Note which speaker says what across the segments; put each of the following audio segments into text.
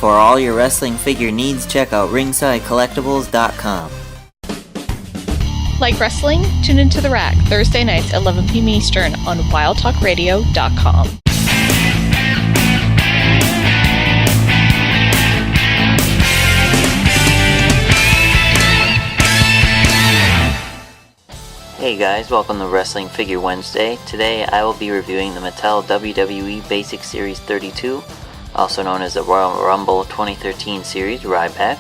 Speaker 1: For all your wrestling figure needs, check out ringsidecollectibles.com.
Speaker 2: Like wrestling? Tune into The Rack Thursday nights at 11 p.m. Eastern on wildtalkradio.com.
Speaker 1: Hey guys, welcome to Wrestling Figure Wednesday. Today I will be reviewing the Mattel WWE Basic Series 32, also known as the Royal Rumble 2013 series, Ryback.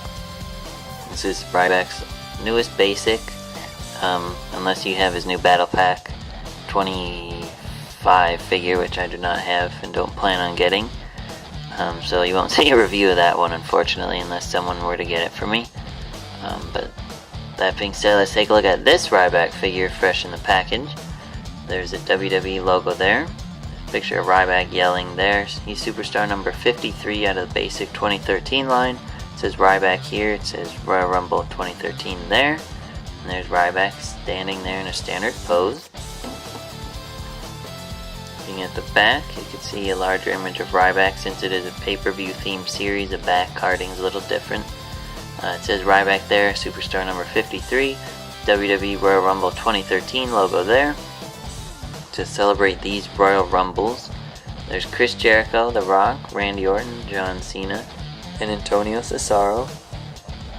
Speaker 1: This is Ryback's newest basic, unless you have his new Battle Pack 25 figure, which I do not have and don't plan on getting. So you won't see a review of that one, unfortunately, unless someone were to get it for me. But that being said, let's take a look at this Ryback figure fresh in the package. There's a WWE logo there. Picture of Ryback yelling there. He's superstar number 53 out of the basic 2013 line. It says Ryback here. It says Royal Rumble 2013 there. And there's Ryback standing there in a standard pose. Looking at the back, you can see a larger image of Ryback. Since it is a pay-per-view themed series, the back carding is a little different. It says Ryback there, superstar number 53, WWE Royal Rumble 2013 logo there. To celebrate these Royal Rumbles, there's Chris Jericho, The Rock, Randy Orton, John Cena, and Antonio Cesaro.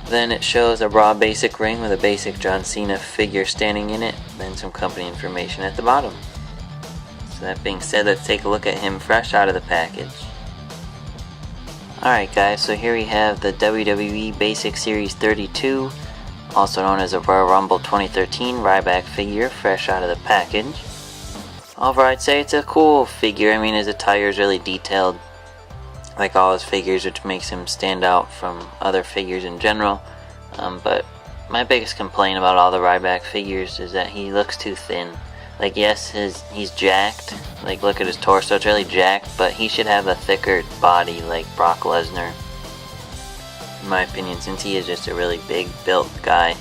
Speaker 1: Then it shows a Raw basic ring with a basic John Cena figure standing in it, then some company information at the bottom. So that being said, let's take a look at him fresh out of the package. Alright guys, so here we have the WWE Basic Series 32, also known as the Royal Rumble 2013 Ryback figure, fresh out of the package. Overall, I'd say it's a cool figure. I mean, his attire is really detailed, like all his figures, which makes him stand out from other figures in general. But my biggest complaint about all the Ryback figures is that he looks too thin. Like, yes, he's jacked. Like, look at his torso, it's really jacked, but he should have a thicker body like Brock Lesnar, in my opinion, since he is just a really big built guy.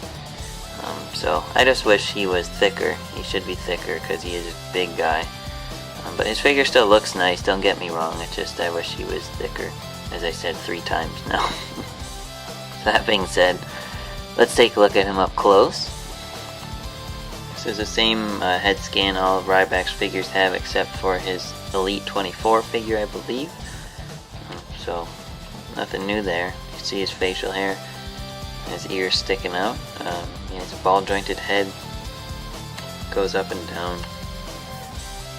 Speaker 1: So I just wish he was thicker. He should be thicker because he is a big guy. But his figure still looks nice, don't get me wrong, it's just I wish he was thicker, as I said 3 times now. That being said, let's take a look at him up close. This is the same head scan all of Ryback's figures have, except for his Elite 24 figure, I believe. So, nothing new there. You can see his facial hair, his ears sticking out. He has a ball jointed head, goes up and down,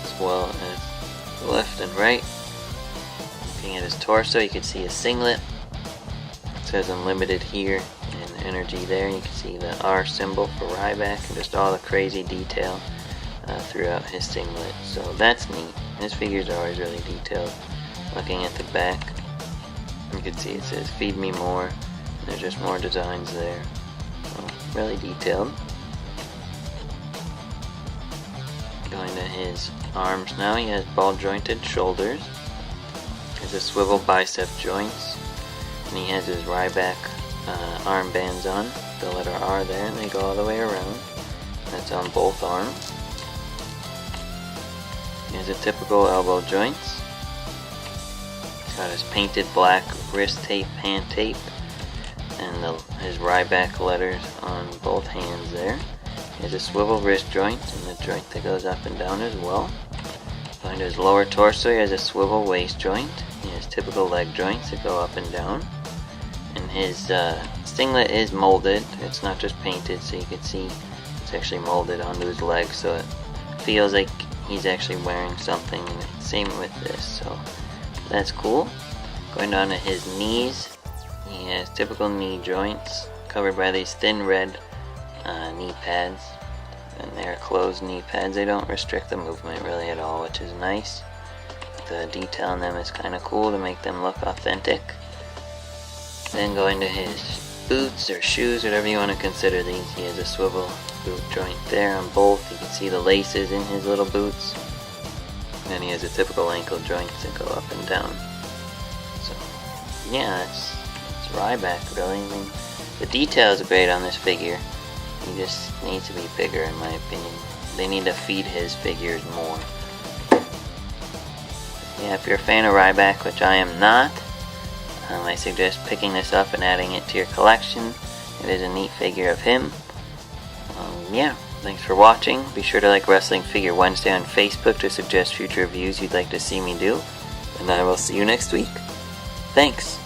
Speaker 1: as well as left and right. Looking at his torso, you can see his singlet. It says Unlimited here, and Energy there. You can see the R symbol for Ryback, and just all the crazy detail throughout his singlet. So that's neat. His figures are always really detailed. Looking at the back, you can see it says Feed Me More. There's just more designs there. So, really detailed. Going to his arms now, he has ball jointed shoulders. He has a swivel bicep joints. And he has his Ryback armbands on, the letter R there, and they go all the way around. That's on both arms. He has a typical elbow joints. He's got his painted black wrist tape, hand tape, and his Ryback letters on both hands there. He has a swivel wrist joint, and the joint that goes up and down as well. Going to his lower torso, he has a swivel waist joint. He has typical leg joints that go up and down. And his singlet is molded. It's not just painted, so you can see it's actually molded onto his leg, so it feels like he's actually wearing something. And same with this, so that's cool. Going down to his knees, he has typical knee joints covered by these thin red knee pads, and they're closed knee pads. They don't restrict the movement really at all, which is nice. The detail on them is kind of cool to make them look authentic. Then going to his boots or shoes, whatever you want to consider these. He has a swivel boot joint there on both. You can see the laces in his little boots. And he has a typical ankle joint that go up and down. So, yeah, it's Ryback really. I mean, the detail is great on this figure. He just needs to be bigger, in my opinion. They need to feed his figures more. Yeah, if you're a fan of Ryback, which I am not, I suggest picking this up and adding it to your collection. It is a neat figure of him. Yeah, thanks for watching. Be sure to like Wrestling Figure Wednesday on Facebook to suggest future reviews you'd like to see me do. And I will see you next week. Thanks.